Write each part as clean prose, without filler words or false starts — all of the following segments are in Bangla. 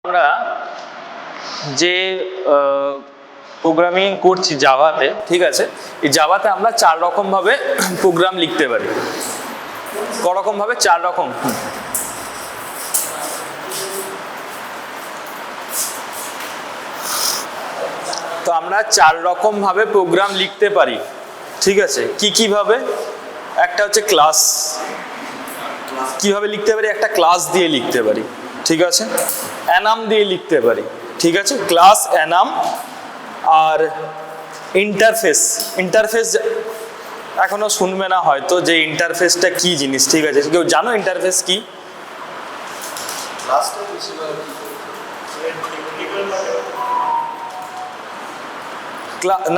আমরা যে প্রোগ্রামিং করছি জাভাতে, ঠিক আছে, এই জাভাতে আমরা চার রকম ভাবে প্রোগ্রাম লিখতে পারি। করকম ভাবে? চার রকম। তো আমরা চার রকম ভাবে প্রোগ্রাম লিখতে পারি, ঠিক আছে। কি কি ভাবে? একটা হচ্ছে ক্লাস, কিভাবে লিখতে পারি? একটা ক্লাস দিয়ে লিখতে পারি, ঠিক আছে। অ্যানাম দিয়ে লিখতে পারি, ঠিক আছে, ক্লাস অ্যানাম। আর ইন্টারফেস, ইন্টারফেস এখনো শুনবে না হয়তো যে ইন্টারফেসটা কি জিনিস, ঠিক আছে। কেউ জানো ইন্টারফেস কি?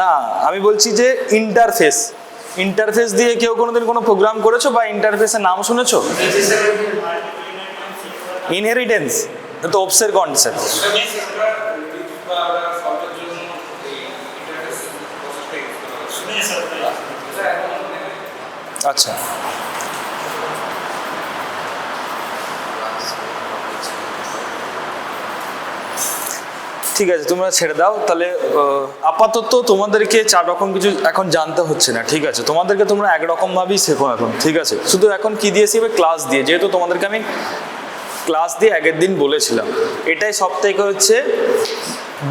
না, আমি বলছি যে ইন্টারফেস, ইন্টারফেস দিয়ে কেউ কোনোদিন কোনো প্রোগ্রাম করেছো বা ইন্টারফেসের নাম শুনেছো? ইনহেরিটেন্স তো ওপসের কনসেপ্ট। আচ্ছা, ঠিক আছে, তোমরা ছেড়ে দাও তাহলে। আপাতত তোমাদেরকে চার রকম কিছু এখন জানতে হচ্ছে না, ঠিক আছে। তোমাদেরকে তোমরা একরকম ভাবেই শেখো এখন, ঠিক আছে। শুধু এখন কি দিয়ে শিখবে? ক্লাস দিয়ে। যেহেতু তোমাদেরকে আমি ক্লাস দিয়ে আগের দিন বলেছিলাম, এটাই সব থেকে হচ্ছে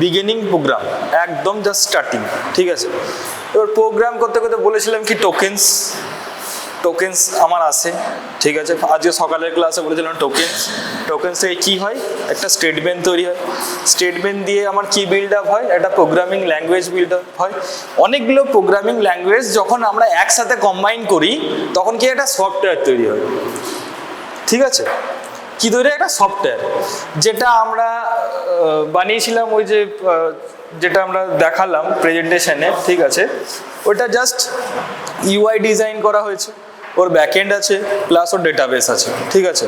বিগিনিং প্রোগ্রাম, একদম জাস্ট স্টার্টিং, ঠিক আছে। এবার প্রোগ্রাম করতে করতে বলেছিলাম কি টোকেন্স, টোকেন্স আমার আছে, ঠিক আছে। আজকে সকালের ক্লাসে বলেছিলাম টোকেন্স। টোকেন্স থেকে কী হয়? একটা স্টেটমেন্ট তৈরি হয়। স্টেটমেন্ট দিয়ে আমার কি বিল্ড আপ হয়? একটা প্রোগ্রামিং ল্যাঙ্গুয়েজ বিল্ড আপ হয়। অনেকগুলো প্রোগ্রামিং ল্যাঙ্গুয়েজ যখন আমরা একসাথে কম্বাইন করি তখন কি একটা সফটওয়্যার তৈরি হয়, ঠিক আছে। কি তৈরি? একটা সফটওয়্যার, যেটা আমরা বানিয়েছিলাম ওই যে যেটা আমরা দেখালাম প্রেজেন্টেশনে, ঠিক আছে। ওটা জাস্ট ইউআই ডিজাইন করা হয়েছে, ওর ব্যাকএন্ড আছে প্লাস ওর ডেটাবেস আছে, ঠিক আছে।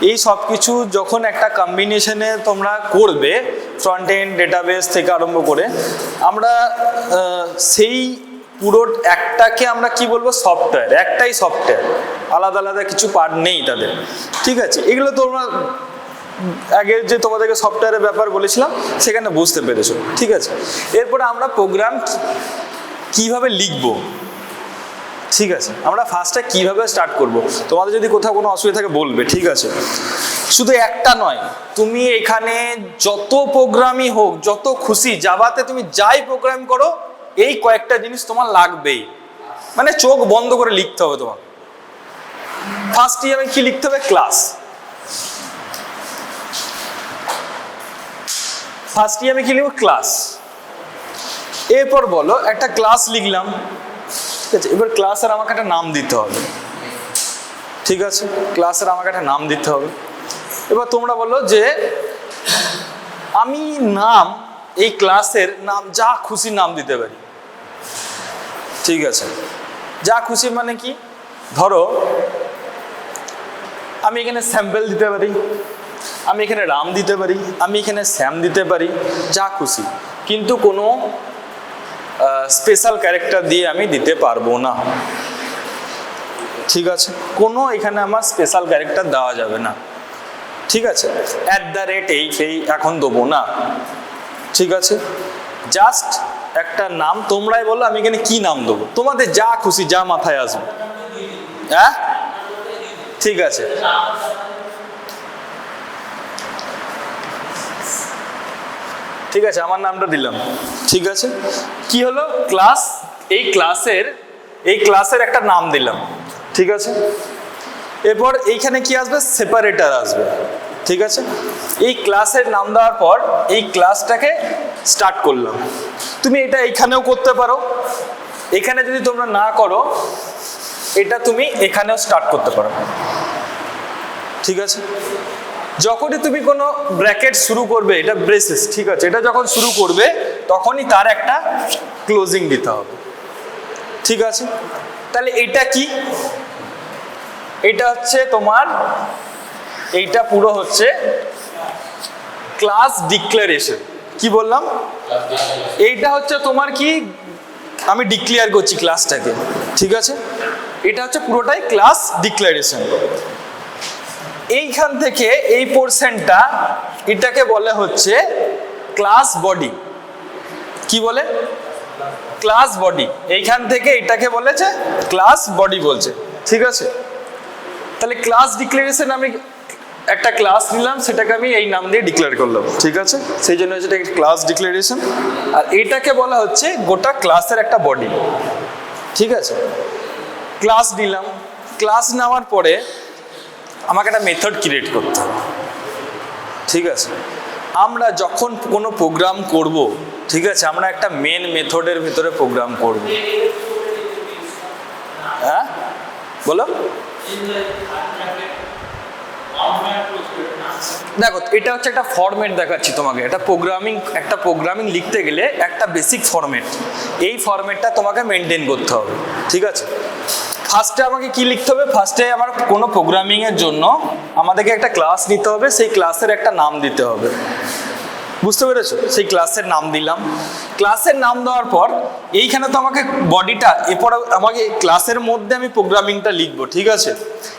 এই সব কিছু যখন একটা কম্বিনেশনে তোমরা করবে, ফ্রন্ট এন্ড ডেটাবেস থেকে আরম্ভ করে, আমরা সেই পুরো একটাকে আমরা কি বলবো? সফটওয়্যার। একটাই সফটওয়্যার, আলাদা আলাদা কিছু পার্ট নেই তাদের, ঠিক আছে। এগুলো তোমরা আগের যে তোমাদেরকে সফটওয়্যারের ব্যাপার বলেছিলাম সেখানে বুঝতে পেরেছো, ঠিক আছে। এরপরে আমরা প্রোগ্রাম কিভাবে লিখবো, ঠিক আছে। আমরা ফার্স্টে কিভাবে স্টার্ট করব, তোমাদের যদি কোথাও কোনো অসুবিধা থাকে বলবে, ঠিক আছে। শুধু একটা নয়, তুমি এখানে যত প্রোগ্রামই হোক, যত খুশি জাভাতে তুমি যাই প্রোগ্রাম করো, এই কয়েকটা জিনিস তোমার লাগবেই, মানে চোখ বন্ধ করে লিখতে হবে তোমার। ফার্স্ট ইয়ারে কি লিখতে হবে? ক্লাস। ফার্স্ট ইয়ারে কি লিখবো? ক্লাস। এরপর বলো একটা ক্লাস লিখলাম, ঠিক আছে। এবার ক্লাসের আমাকে একটা নাম দিতে হবে, ঠিক আছে। ক্লাসের আমাকে একটা নাম দিতে হবে। এবার তোমরা বলো যে আমি নাম, এই ক্লাসের নাম যা খুশি নাম দিতে পারি, ঠিক আছে। যা খুশি মানে কি? ধরো আমি এখানে স্যাম্পল দিতে পারি, আমি এখানে রাম দিতে পারি, আমি এখানে শ্যাম দিতে পারি, যা খুশি। কিন্তু কোনো স্পেশাল ক্যারেক্টার দিয়ে আমি দিতে পারবো না, ঠিক আছে। কোনো এখানে আমার স্পেশাল ক্যারেক্টার দেওয়া যাবে না, ঠিক আছে। @ এই এখন দেবো না, ঠিক আছে। জাস্ট একটা নাম, তোমরাই বলো আমি এখানে কি নাম দেবো, তোমাদের যা খুশি, যা মাথায় আসবে। হ্যাঁ, ঠিক আছে। ঠিক আছে, আমার নামটা দিলাম, ঠিক আছে। কি হলো? ক্লাস। এই ক্লাসের একটা নাম দিলাম, ঠিক আছে। এরপর এইখানে কি আসবে? সেপারেটর আসবে, ঠিক আছে। এই ক্লাসের নাম দেওয়ার পর এই ক্লাসটাকে স্টার্ট করলাম। তুমি এটা এইখানেও করতে পারো, এখানে যদি তোমরা না করো এটা তুমি এখানেও স্টার্ট করতে পারো, ঠিক আছে। যখনই তুমি কোনো ব্র্যাকেট শুরু করবে, এটা ব্রেসেস, ঠিক আছে। এটা যখন শুরু করবে তখনই তার একটা ক্লোজিং দিতে হবে, ঠিক আছে। তাহলে এটা কি? এটা হচ্ছে তোমার, এইটা পুরো হচ্ছে ক্লাস ডিক্লারেশন। কি বললাম? এইটা হচ্ছে তোমার কি, আমি ডিক্লেয়ার করছি ক্লাসটাকে, ঠিক আছে। এটা হচ্ছে পুরোটাই ক্লাস ডিক্লারেশন। এইখান থেকে এই পোর্শনটা এটাকে বলে হচ্ছে ক্লাস বডি। কি বলে? Class body. এইখান থেকে এটাকে বলেছে ক্লাস বডি বলছে, ঠিক আছে? তাহলে ক্লাস ডিক্লারেশন আমি একটা ক্লাস নিলাম, সেটাকে আমি এই নাম দিয়ে ডিক্লেয়ার করলাম, ঠিক আছে? সেই জন্য হচ্ছে ক্লাস ডিক্লারেশন। আর এটাকে বলা হচ্ছে গোটা ক্লাসের একটা বডি, ঠিক আছে? ক্লাস নিলাম, ক্লাস নেওয়ার পরে আমাকে একটা মেথড ক্রিয়েট করতে হবে, ঠিক আছে? আমরা যখন কোনো প্রোগ্রাম করব, ঠিক আছে, আমরা একটা মেন মেথডের ভিতরে প্রোগ্রাম করব। হ্যাঁ বলো। দেখো, এটা হচ্ছে একটা ফরম্যাট দেখাচ্ছি তোমাকে। একটা প্রোগ্রামিং লিখতে গেলে একটা বেসিক ফরম্যাট, এই ফরম্যাটটা তোমাকে মেনটেন করতে হবে, ঠিক আছে? ফার্স্টে আমাকে কি লিখতে হবে? ফার্স্টে আমার কোনো প্রোগ্রামিংয়ের জন্য আমাদেরকে একটা ক্লাস নিতে হবে, সেই ক্লাসের একটা নাম দিতে হবে, বুঝতে পেরেছো? সেই ক্লাসের নাম দিলাম। ক্লাসের নাম দেওয়ার পর এইখানে তো আমাকে বডিটা, এরপরে আমাকে ক্লাসের মধ্যে আমি প্রোগ্রামিংটা লিখবো, ঠিক আছে?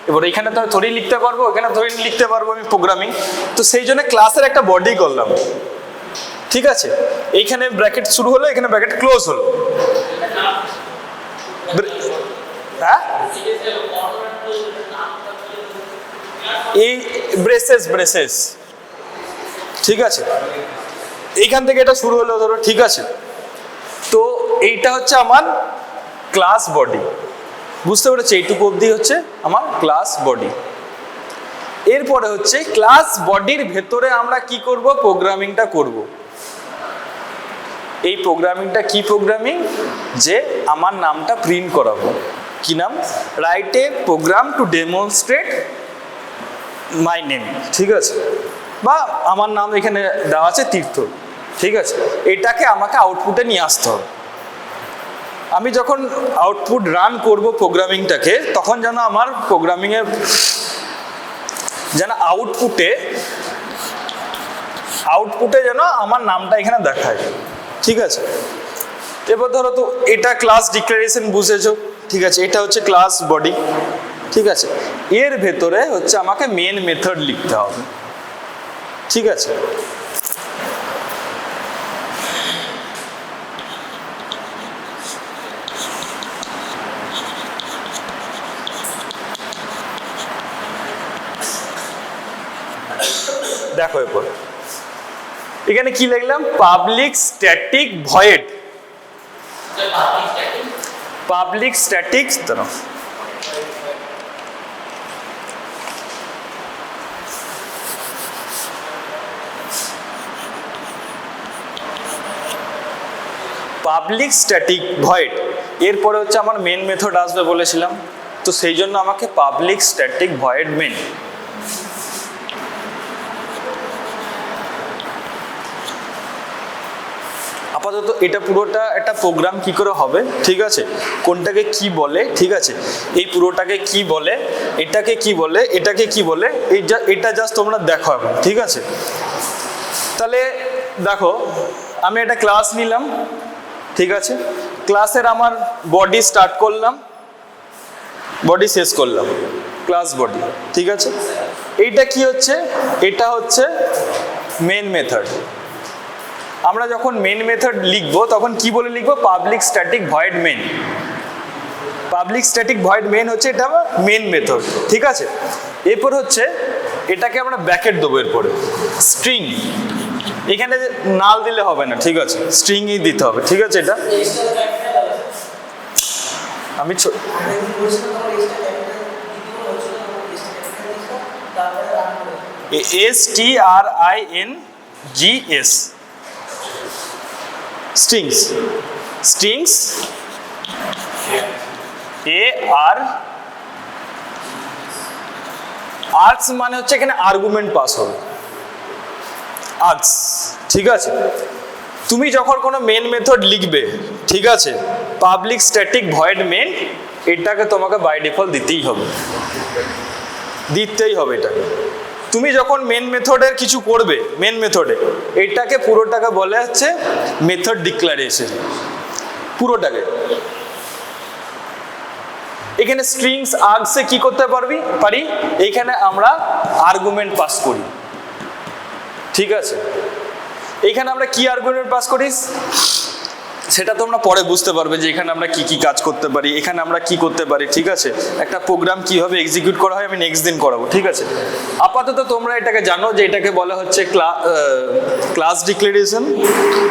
এবার এইখানে তো থোড়ি লিখতে পারবো, এখানে থোড়ি লিখতে পারবো আমি প্রোগ্রামিং, তো সেই জন্য ক্লাসের একটা বডি করলাম, ঠিক আছে? এইখানে ব্র্যাকেট শুরু হলো, এখানে ব্র্যাকেট ক্লোজ হলো। হ্যাঁ, এই ব্রেসেস, ঠিক আছে? এইখান থেকে এটা শুরু হলো ধরো, ঠিক আছে? তো এইটা হচ্ছে আমার ক্লাস বডি, বুঝতে পেরেছি? এইটুকু অবধি হচ্ছে আমার ক্লাস বডি। এরপরে হচ্ছে ক্লাস বডির ভেতরে আমরা কি করব? প্রোগ্রামিংটা করব। এই প্রোগ্রামিংটা কি প্রোগ্রামিং? যে আমার নামটা প্রিন্ট করাবো। কি নাম? Write a program to demonstrate my name, ঠিক আছে? বা আমার নাম এখানে দেওয়া আছে তীর্থ, ঠিক আছে? এটাকে আমাকে আউটপুটে নিয়ে আসতে হবে। আমি যখন আউটপুট রান করব প্রোগ্রামিংটাকে, তখন যেন আমার প্রোগ্রামিংয়ের যেন আউটপুটে যেন আমার নামটা এখানে দেখায়, ঠিক আছে? এবার ধরো, তো এটা ক্লাস ডিক্লারেশন বুঝেছো, ঠিক আছে? এটা হচ্ছে ক্লাস বডি, ঠিক আছে? এর ভেতরে হচ্ছে আমাকে মেন মেথড লিখতে হবে, ঠিক আছে? দেখো এরপর এখানে কি লিখলাম? Public static void, public static public static void. এরপরে হচ্ছে আমার মেন মেথড আসবে বলেছিলাম, তো সেই জন্য আমাকে পাবলিক স্ট্যাটিক ভয়েড মেন। আপাতত এটা পুরোটা একটা প্রোগ্রাম কি করে হবে, ঠিক আছে? কোনটাকে কি বলে, ঠিক আছে? এই পুরোটাকে কি বলে, এটাকে কি বলে, এটাকে কি বলে, এটা জাস্ট তোমরা দেখো এখন, ঠিক আছে? তাহলে দেখো, আমি একটা ক্লাস নিলাম, ঠিক আছে? ক্লাসের আমার বডি স্টার্ট করলাম, বডি শেষ করলাম, ক্লাস বডি, ঠিক আছে? এইটা কি হচ্ছে? এটা হচ্ছে মেন মেথড। আমরা যখন মেন মেথড লিখবো তখন কি বলে লিখবো? Public static void main. Public static void main হচ্ছে এটা মেন মেথড, ঠিক আছে? এরপর হচ্ছে এটাকে আমরা ব্র্যাকেট দেবো, এরপরে স্ট্রিং, এখানে নাল দিলে হবে না, ঠিক আছে? স্ট্রিংই দিতে হবে, ঠিক আছে? এটা আমি STRINGS, স্ট্রিংস, স্ট্রিংস আর্কস মানে হচ্ছে এখানে আর্গুমেন্ট পাস হবে, আর্কস, ঠিক আছে? তুমি যখন কোনো মেন মেথড লিখবে, ঠিক আছে, পাবলিক স্ট্যাটিক ভয়েড মেন, এটাকে তোমাকে বাই ডিফল্ট দিতেই হবে, এটাকে। তুমি যখন মেন মেথডের কিছু করবে, মেন মেথডে এটাকে পুরোটাকে বলে হচ্ছে মেথড ডিক্লারেশন, পুরোটাকে। এখানে স্ট্রিংস আর্গসে কি করতে পারি, এইখানে আমরা আর্গুমেন্ট পাস করি, ঠিক আছে। এইখানে আমরা কি আর্গুমেন্ট পাস করি সেটা তোমরা পরে বুঝতে পারবে যে এখানে আমরা কি কি কাজ করতে পারি, এখানে আমরা কি করতে পারি, ঠিক আছে। একটা প্রোগ্রাম কিভাবে এক্সিকিউট করা হয় আমি নেক্সট দিন করাবো, ঠিক আছে। আপাতত তোমরা এটাকে জানো যে এটাকে বলা হচ্ছে ক্লাস ডিক্লারেশন,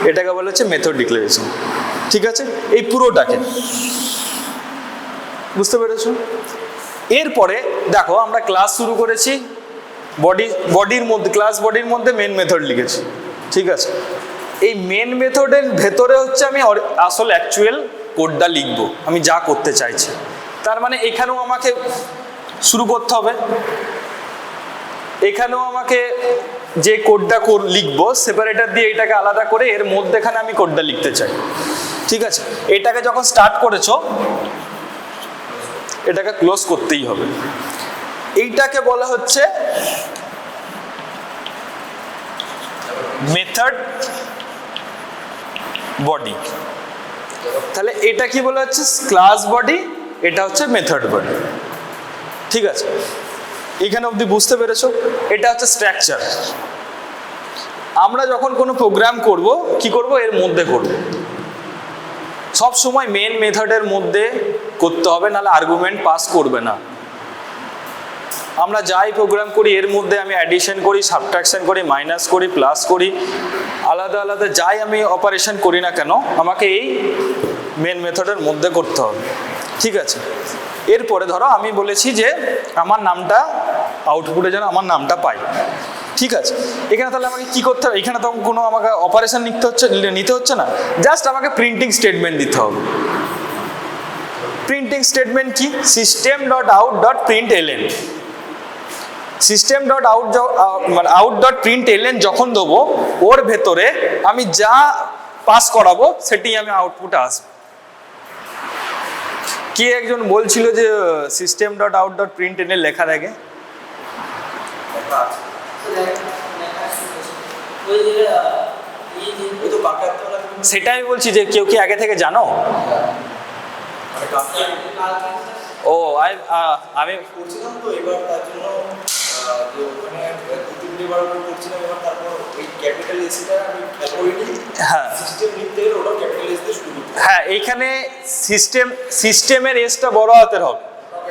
এটাকে বলা হচ্ছে মেথড ডিক্লারেশন, ঠিক আছে। এই পুরোটাকে বুঝতে পেরেছো? এরপরে দেখো আমরা ক্লাস শুরু করেছি, ক্লাস বডির মধ্যে মেন মেথড লিখেছি, ঠিক আছে। এই মেন মেথডের ভেতরে হচ্ছে আমি আসল অ্যাকচুয়াল কোডটা লিখবো, আমি যা করতে চাইছি। তার মানে এখানেও আমাকে শুরু করতে হবে, এখানেও আমাকে যে কোডটা লিখবো সেপারেটর দিয়ে এটাকে আলাদা করে এর মধ্যেখানে আমি কোডটা লিখতে চাই, ঠিক আছে। এটাকে যখন স্টার্ট করেছো এটাকে ক্লোজ করতেই হবে। এইটাকে বলা হচ্ছে মেথড বডি। তাহলে এটা কি বলা হচ্ছে ক্লাস বডি, এটা হচ্ছে মেথড বডি, ঠিক আছে। এখানে অবধি বুঝতে পেরেছো? এটা হচ্ছে স্ট্রাকচার। আমরা যখন কোনো প্রোগ্রাম করব কি করব, এর মধ্যে করব, সব সময় মেন মেথডের মধ্যে করতে হবে, নাহলে আর্গুমেন্ট পাস করবে না। আমরা যাই প্রোগ্রাম করি এর মধ্যে আমি অ্যাডিশন করি, সাবট্রাকশন করি, মাইনাস করি, প্লাস করি, আলাদা আলাদা যাই আমি অপারেশন করি না কেন আমাকে এই মেন মেথডের মধ্যে করতে হবে, ঠিক আছে। এরপরে ধরো আমি বলেছি যে আমার নামটা আউটপুটে যেন আমার নামটা পাই, ঠিক আছে। এখানে তাহলে আমাকে কি করতে হবে, এখানে তো কোনো আমাকে অপারেশন নিতে হচ্ছে না, জাস্ট আমাকে প্রিন্টিং স্টেটমেন্ট দিতে হবে। প্রিন্টিং স্টেটমেন্ট কি, system.out.println। system.out.println যখন দেবো ওর ভেতরে আমি যা পাস করাবো সেটি আমি আউটপুটে আসবে। কে একজন বলছিল যে system.out.println লেখা থাকে, সেটা আমি বলছি যে কেউ কি আগে থেকে জানো? ও আমি করছিলাম তো এবার তার জন্য যে ওখানে দুবার করছিলাম, এবার তারপর ওই ক্যাপিটাল এসটা আমি খেয়াল করিনি। হ্যাঁ, সিস্টেম লিখতে গেলে ওটা ক্যাপিটাল এস দিয়ে শুরু করতে। হ্যাঁ, এইখানে সিস্টেমের এসটা বড় হাতের হবে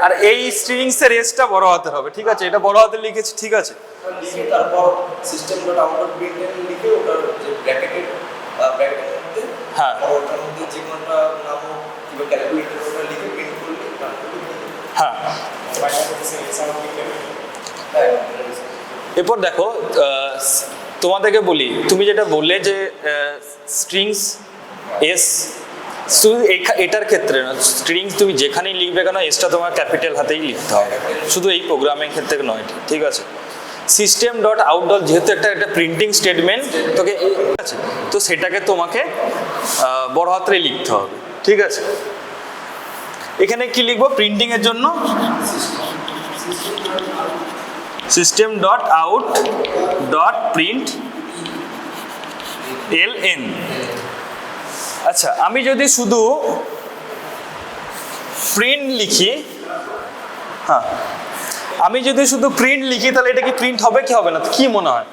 আর এই স্ট্রিংস এর এসটা বড় হাতের হবে, ঠিক আছে। এটা বড় হাতে লিখেছি, ঠিক আছে। লিখে তারপর system.out.println লিখে ওটার যে ব্র্যাকেটের মধ্যে, হ্যাঁ, ওটার মধ্যে যে কোনটা নাম কিংবা ক্যালকুলেটর ওটা লিখে প্রিন্ট করলে হ্যাঁ। এরপর দেখো তোমাদেরকে বলি, তুমি যেটা বললে যে স্ট্রিংস এস, শুধু এটার ক্ষেত্রে না, স্ট্রিংস তুমি যেখানেই লিখবে কেন এসটা তোমার ক্যাপিটাল হাতেই লিখতে হবে, শুধু এই প্রোগ্রামিং ক্ষেত্রে নয়, ঠিক আছে। system.out যেহেতু একটা প্রিন্টিং স্টেটমেন্ট তোকে, ঠিক আছে, তো সেটাকে তোমাকে বড় হাতে লিখতে হবে, ঠিক আছে। এখানে কি লিখবো প্রিন্টিং এর জন্য, system.out.println। আচ্ছা, আমি যদি শুধু প্রিন্ট লিখি, হ্যাঁ, আমি যদি শুধু প্রিন্ট লিখি তাহলে এটা কি প্রিন্ট হবে কি হবে না, কি মনে হয়?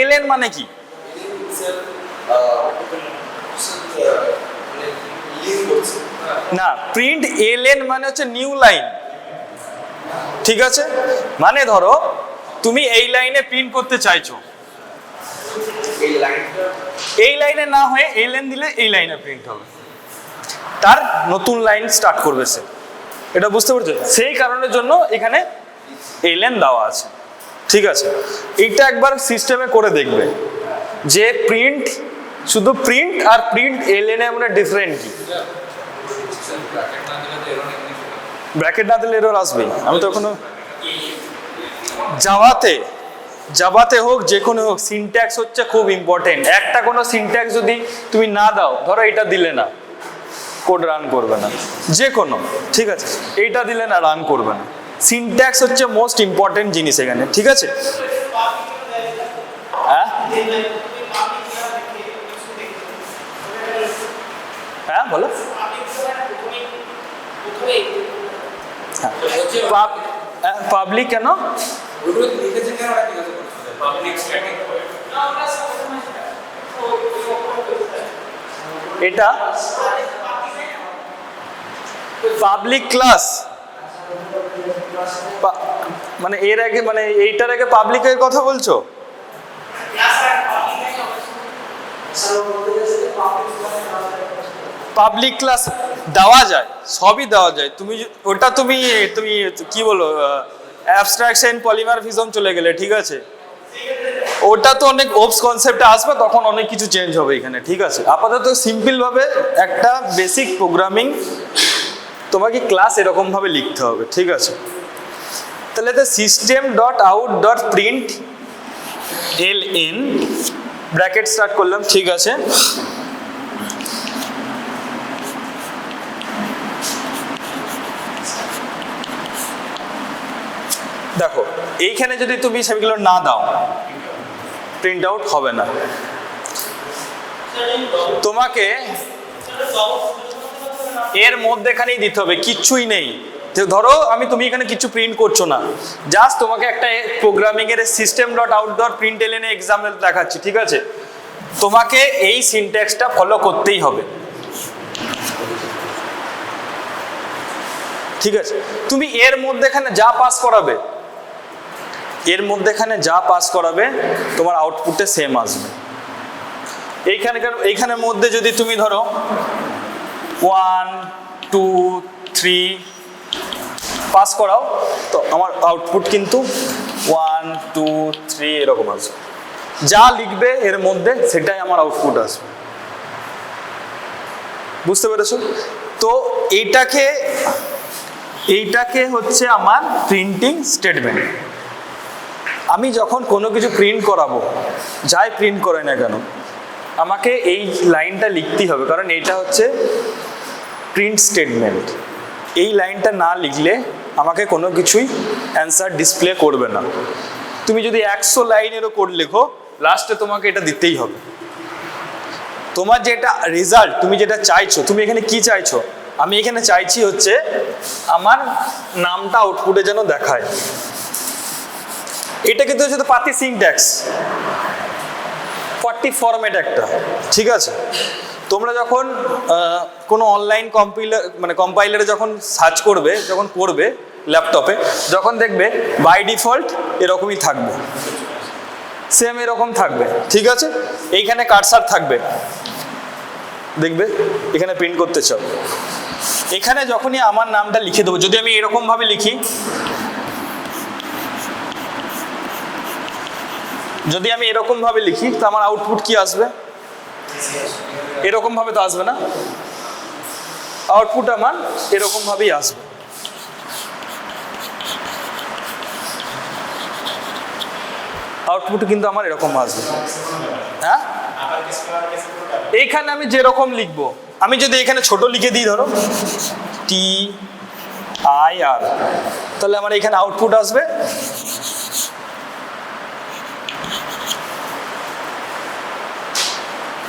ln মানে কি? না, প্রিন্ট ln মানে হচ্ছে নিউ লাইন, ঠিক আছে। মানে ধরো তুমি এই লাইনে প্রিন্ট করতে চাইছো, এই লাইনে না হয়ে ln দিলে এই লাইনে প্রিন্ট হবে, তার নতুন লাইন স্টার্ট করবে সে, এটা বুঝতে পারছো? সেই কারণের জন্য এখানে ln দেওয়া আছে, ঠিক আছে। এইটা একবার সিস্টেমে করে দেখবে যে প্রিন্ট, শুধু প্রিন্ট আর প্রিন্ট ln এর মধ্যে ডিফারেন্ট কি। ব্র্যাকেট না দিলে এরর আসবে। আমি তো এখনো জাভাতে হোক যে কোনো হোক সিনট্যাক্স হচ্ছে খুব ইম্পর্টেন্ট। একটা কোনো সিনট্যাক্স যদি তুমি না দাও, ধরো এটা দিলে না, কোড রান করবে না, যে কোনো, ঠিক আছে, এইটা দিলে না রান করবে না। সিনট্যাক্স হচ্ছে মোস্ট ইম্পর্টেন্ট জিনিস এখানে, ঠিক আছে। হ্যাঁ হ্যাঁ বলো। পাবলিক কেন? ওইগুলো লিখেছেন কেন ওরা জিজ্ঞাসা করছে পাবলিক স্ট্যাটিক এটা পাবলিক ক্লাস, মানে এর আগে মানে এইটার আগে পাবলিকের কথা বলছো? পাবলিক ক্লাস দেওয়া যায়, সবই দেওয়া যায়। তুমি ওটা তুমি তুমি কি বলো, অ্যাবস্ট্রাকশন পলিমরফিজম চলে গেলে, ঠিক আছে? ওটা তো অনেক ওপস কনসেপ্টে আসবে, তখন অনেক কিছু চেঞ্জ হবে এখানে, ঠিক আছে? আপাতত সিম্পল ভাবে একটা বেসিক প্রোগ্রামিং তোমাকে ক্লাস এরকম ভাবে লিখতে হবে, ঠিক আছে? তাহলে তো system dot out dot print ln bracket start করলাম, ঠিক আছে? দেখো এইখানে যদি তুমি সেগুলো না দাও প্রিন্ট আউট হবে না। তোমাকে এর মধ্যেখানেই দিতে হবে, কিচ্ছুই নেই। ধরো তুমি এখানে কিছু প্রিন্ট করছো না, জাস্ট তোমাকে একটা প্রোগ্রামিং এর system dot out dot print ln example দেখাচ্ছি, ঠিক আছে? তোমাকে এই সিনট্যাক্সটা ফলো করতেই হবে, ঠিক আছে? তুমি এর মধ্যেখানে যা পাস করাবে, এর মধ্যেখানে যা পাস করাবে তোমার আউটপুটে সেম আসবে। এইখানের মধ্যে যদি তুমি ধরো 1 2 3 পাস করাও, তো আমার আউটপুট কিন্তু 1 2 3 এরকম আসবে। যা লিখবে এর মধ্যে সেটাই আমার আউটপুট আসবে, বুঝতে পেরেছো? তো এইটাকে হচ্ছে আমার প্রিন্টিং স্টেটমেন্ট। আমি যখন কোনো কিছু প্রিন্ট করাবো, যাই প্রিন্ট করে না কেন, আমাকে এই লাইনটা লিখতেই হবে, কারণ এইটা হচ্ছে প্রিন্ট স্টেটমেন্ট। এই লাইনটা না লিখলে আমাকে কোনো কিছুই অ্যান্সার ডিসপ্লে করবে না। তুমি যদি 100 লাইনেরও কোড লেখো, লাস্টে তোমাকে এটা দিতেই হবে। তোমার যেটা রেজাল্ট, তুমি যেটা চাইছো, তুমি এখানে কি চাইছো? আমি এখানে চাইছি হচ্ছে আমার নামটা আউটপুটে যেন দেখায়। এটা কিন্তু হচ্ছে পাতি সিনট্যাক্স 40 ফরম্যাট একটা, ঠিক আছে? তোমরা যখন কোনো অনলাইন কম্পাইলারে যখন সার্চ করবে, যখন করবে ল্যাপটপে, যখন দেখবে বাই ডিফল্ট এরকমই থাকবে, সেম এরকম থাকবে, ঠিক আছে? এইখানে কার্সার থাকবে, দেখবে এখানে প্রিন্ট করতে চাও। এখানে যখনই আমার নামটা লিখে দেবো, যদি আমি এরকম ভাবে লিখি, যদি আমি এরকম ভাবে লিখি, তো আমার আউটপুট কি আসবে? এরকম ভাবে তো আসবে না, আউটপুট আমার এরকম ভাবেই আসবে। আউটপুট কিন্তু আমার এরকম আসবে। হ্যাঁ, এইখানে আমি যেরকম লিখবো, আমি যদি এখানে ছোট লিখে দিই, ধরো TIR, তাহলে আমার এখানে আউটপুট আসবে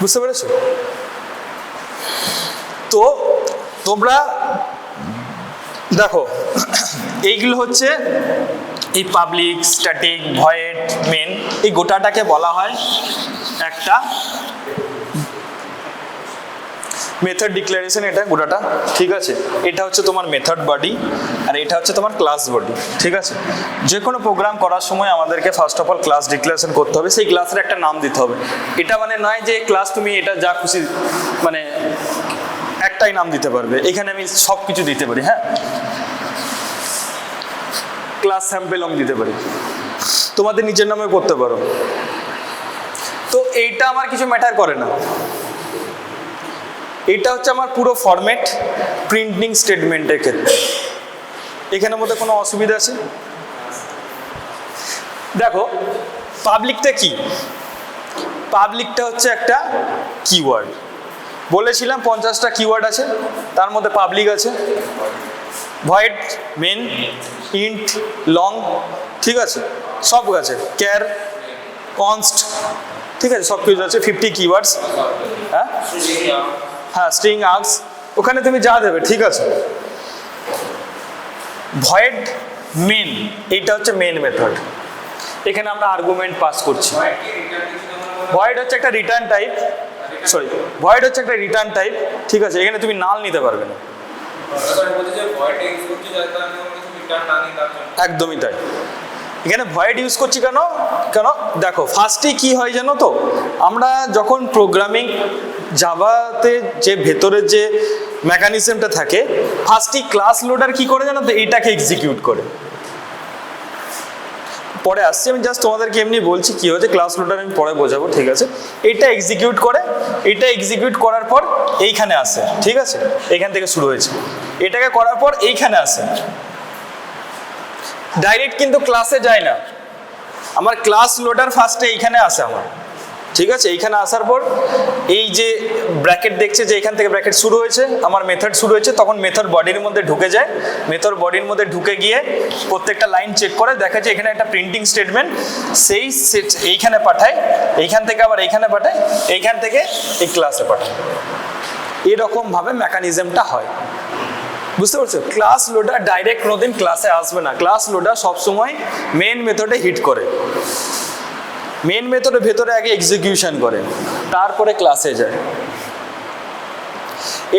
বুঝতে পেরেছো? তো তোমরা দেখো, এইগুলো হচ্ছে এই পাবলিক, স্ট্যাটিক, ভয়েড, মেন, এই গোটাটাকে বলা হয় একটা মেথড ডিক্লারেশন। এটা গোটাটা, ঠিক আছে? এটা হচ্ছে তোমার মেথড বডি, আর এটা হচ্ছে তোমার ক্লাস বডি, ঠিক আছে? যে কোনো প্রোগ্রাম করার সময় আমাদেরকে first of all class declaration করতে হবে, সেই ক্লাসের একটা নাম দিতে হবে। এটা মানে নয় যে ক্লাস তুমি এটা যা খুশি মানে একটাই নাম দিতে পারবে, এখানে আমি সব কিছু দিতে পারি। হ্যাঁ, ক্লাস স্যাম্পেলং দিতে পারি, তোমাদের নিজের নামে করতে পারো। তো এইটা আমার কিছু ম্যাটার করে না, এটা হচ্ছে আমার পুরো ফরম্যাট প্রিন্টিং স্টেটমেন্টের ক্ষেত্রে। এখানের মধ্যে কোনো অসুবিধা আছে? দেখো পাবলিকটা কি? পাবলিকটা হচ্ছে একটা কিওয়ার্ড। বলেছিলাম 50টা কিওয়ার্ড আছে, তার মধ্যে পাবলিক আছে, ভয়েড, মেন, ইন্ট, লং, ঠিক আছে? সব আছে, ক্যার, কনস্ট, ঠিক আছে? সব কিছু আছে, 50 কিওয়ার্ডস। হ্যাঁ, স্ট্রিং, আর্গস, ওখানে তুমি যা দেবে, ঠিক আছে? ভয়েড মেন, এইটা হচ্ছে মেন মেথড। এখানে আমরা আর্গুমেন্ট পাস করছি। ভয়েড হচ্ছে একটা রিটার্ন টাইপ, সরি ভয়েড হচ্ছে একটা রিটার্ন টাইপ, ঠিক আছে। এখানে তুমি নাল নিতে পারবে না, একদমই তাই। এখানে ভয়েড ইউজ করছি কেন, দেখো ফার্স্টে কি হয় জানো তো, আমরা যখন প্রোগ্রামিং জাভাতে যে ভেতরের যে মেকানিজমটা থাকে, ফার্স্টই ক্লাস লোডার কি করে জানো তো, এইটাকে এক্সিকিউট করে। পরে আসছি, আমি জাস্ট তোমাদেরকে এমনি বলছি কি হচ্ছে, ক্লাস লোডার আমি পরে বোঝাবো, ঠিক আছে। এটা এক্সিকিউট করে, এটা এক্সিকিউট করার পর এইখানে আসে, ঠিক আছে, এইখান থেকে শুরু হয়েছে। এটাকে করার পর এইখানে আসে, ডাইরেক্ট কিন্তু ক্লাসে যায় না, আমার ক্লাস লোডার ফার্স্টে এইখানে আসে আমার, ঠিক আছে। এইখানে আসার পর এই যে ব্র্যাকেট দেখছে যে এখান থেকে ব্র্যাকেট শুরু হয়েছে, আমার মেথড শুরু হয়েছে, তখন মেথড বডির মধ্যে ঢুকে যায়। মেথড বডির মধ্যে ঢুকে গিয়ে প্রত্যেকটা লাইন চেক করে, দেখা যায় এখানে একটা প্রিন্টিং স্টেটমেন্ট, সেই এইখানে পাঠায়, এইখান থেকে আবার এইখানে পাঠায়, এইখান থেকে এই ক্লাসে পাঠায়। এরকমভাবে মেকানিজমটা হয়, বুঝতে পারছো। ক্লাস লোডার ডাইরেক্ট কোনোদিন ক্লাসে আসবে না, ক্লাস লোডার সবসময় মেন মেথডে হিট করে, মেন মেথডের ভেতরে আগে এক্সিকিউশন করে, তারপরে ক্লাসে যায়।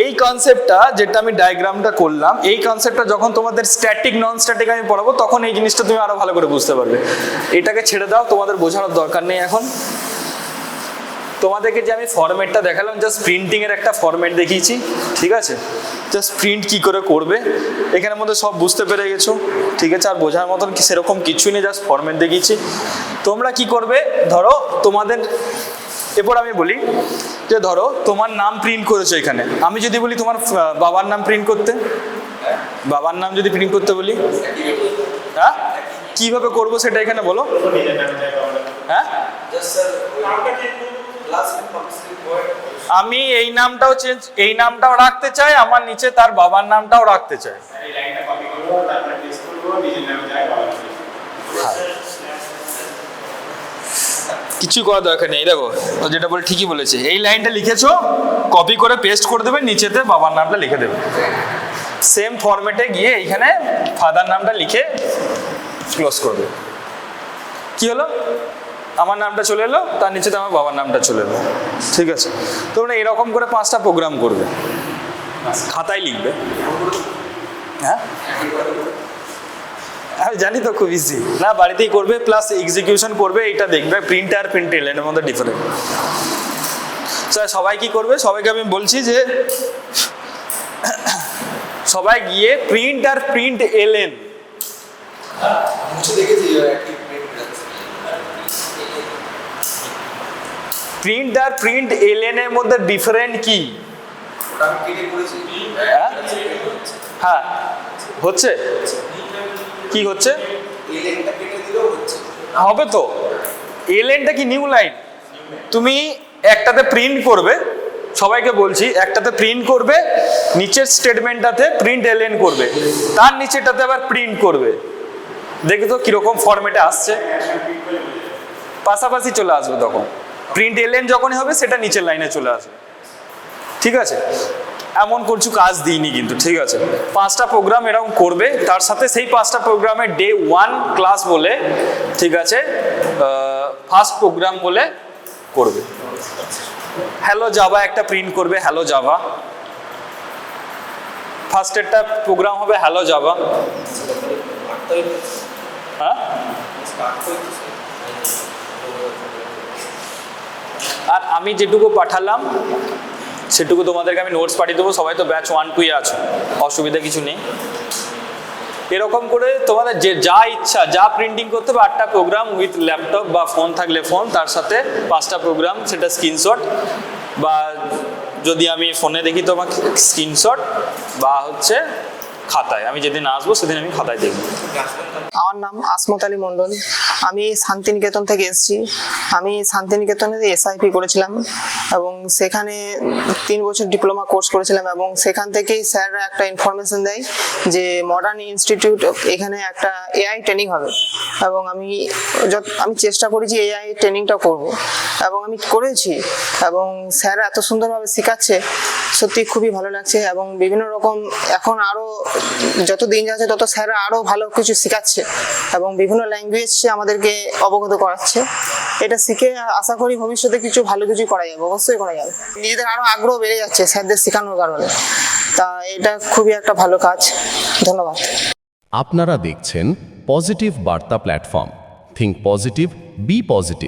এই কনসেপ্টটা যেটা আমি ডায়াগ্রামটা করলাম, এই কনসেপ্টটা যখন তোমাদের স্ট্যাটিক নন স্ট্যাটিক আমি পড়াবো, তখন এই জিনিসটা তুমি আরো ভালো করে বুঝতে পারবে। এটাকে ছেড়ে দাও, তোমাদের বোঝানোর দরকার নেই এখন। তোমাদেরকে যে আমি ফরম্যাটটা দেখালাম, জাস্ট প্রিন্টিং এর একটা ফরম্যাট দেখিয়েছি, ঠিক আছে। জাস্ট প্রিন্ট কি করে করবে এখানের মধ্যে সব বুঝতে পেরে গেছো, ঠিক আছে। আর বোঝার মতন কি সেরকম কিছুই নেই, জাস্ট ফরম্যাট দেখিয়েছি। তোমরা কি করবে, ধরো তোমাদের, এরপর আমি বলি যে ধরো তোমার নাম প্রিন্ট করেছো এখানে, আমি যদি বলি তোমার বাবার নাম প্রিন্ট করতে, বাবার নাম যদি প্রিন্ট করতে বলি, হ্যাঁ কিভাবে করবো সেটা এখানে বলো। হ্যাঁ আমি এই নামটাও চেঞ্জ, এই নামটাও রাখতে চাই, আমার নিচে তার বাবার নামটাও রাখতে চাই। কিছু করার দরকার নেই, দেখো ও যেটা বলে ঠিকই বলেছে। এই লাইনটা লিখেছো, কপি করে পেস্ট করে দেবে, নিচেতে বাবার নামটা লিখে দেবে। সেম ফরম্যাটে গিয়ে এইখানে ফাদার নামটা লিখে ক্লোজ করবে। কি হলো, আমার নামটা চলে এলো, তার নিচেতে আমার বাবার নামটা চলে এলো, ঠিক আছে। তোমরা এরকম করে 5টা প্রোগ্রাম করবে, খাতায় লিখবে। হ্যাঁ আমি জানি তো, খুব ইজি না, বাড়িতেই করবে, প্লাস এক্সিকিউশন করবে। এটা দেখবে প্রিন্ট আর প্রিন্ট এলেনের মধ্যে ডিফারেন্ট। স্যার সবাই কি করবে, সবাইকে আমি বলছি যে সবাই গিয়ে প্রিন্ট আর প্রিন্ট এলেন, প্রিন্ট আর প্রিন্ট এলেনের মধ্যে ডিফারেন্ট কি? হ্যাঁ হচ্ছে, কি হচ্ছে, হবে তো। এলএনটা কি নিউ লাইন, তুমি একটাতে প্রিন্ট করবে, সবাইকে বলছি একটাতে প্রিন্ট করবে, নিচের স্টেটমেন্টটাতে প্রিন্ট এলএন করবে, তার নিচেটাতে আবার প্রিন্ট করবে। দেখো তো কিরকম ফরম্যাটে আসছে, পাশাপাশি চলে আসবে। তখন প্রিন্ট এলএন যখনই হবে সেটা নিচের লাইনে চলে আসবে, ঠিক আছে। এমন কিছু কাজ দিইনি কিন্তু, ঠিক আছে। 5টা প্রোগ্রাম এরকম করবে, তার সাথে সেই 5টা প্রোগ্রামে ডে 1 ক্লাস বলে, ঠিক আছে, ফার্স্ট প্রোগ্রাম বলে করবে। হ্যালো জাভা একটা প্রিন্ট করবে, হ্যালো জাভা, ফার্স্টেরটা প্রোগ্রাম হবে হ্যালো জাভা। হ্যাঁ আর আমি যেটুকু পাঠালাম সেটুকু তোমাদেরকে আমি নোটস পাঠিয়ে দেবো। সবাই তো ব্যাচ 1-2 আছো, অসুবিধা কিছু নেই। এরকম করে তোমাদের যে যা ইচ্ছা, যা প্রিন্টিং করতে হবে, 8টা প্রোগ্রাম উইথ ল্যাপটপ বা ফোন থাকলে ফোন, তার সাথে 5টা প্রোগ্রাম, সেটা স্ক্রিনশট, বা যদি আমি ফোনে দেখি তোমাকে স্ক্রিনশট, বা হচ্ছে খাতায়, আমি যেদিন আসবো সেদিন আমি খাতায় দেখবো। আমার নাম আসমত আলী মণ্ডল। আমি শান্তিনিকেতন থেকে এসেছি। আমি শান্তিনিকেতনে এসআইপি করেছিলাম এবং সেখানে 3 বছর ডিপ্লোমা কোর্স করেছিলাম এবং সেখান থেকেই স্যাররা একটা ইনফরমেশন দেয় যে মডার্ন ইনস্টিটিউট এখানে একটা এআই ট্রেনিং হবে এবং আমি চেষ্টা করেছি এআই ট্রেনিংটা করব এবং আমি করেছি এবং স্যার এত সুন্দরভাবে শেখাচ্ছে, সত্যি খুবই ভালো লাগছে। এবং বিভিন্ন রকম এখন আরও যত দিন যাচ্ছে তত স্যাররা আরও ভালো কিছু শেখাচ্ছে এবং বিভিন্ন ল্যাঙ্গুয়েজ আমাদেরকে অবগত করাচ্ছে। এটা শিখে আশা করি ভবিষ্যতে কিছু ভালো কিছু করা যাবে, অবশ্যই করা যাবে। নিজেদের আরও আগ্রহ বেড়ে যাচ্ছে স্যারদের শেখানোর কারণে, তা এটা খুবই একটা ভালো কাজ। ধন্যবাদ। আপনারা দেখছেন পজিটিভ বার্তা platform. Think positive, be positive.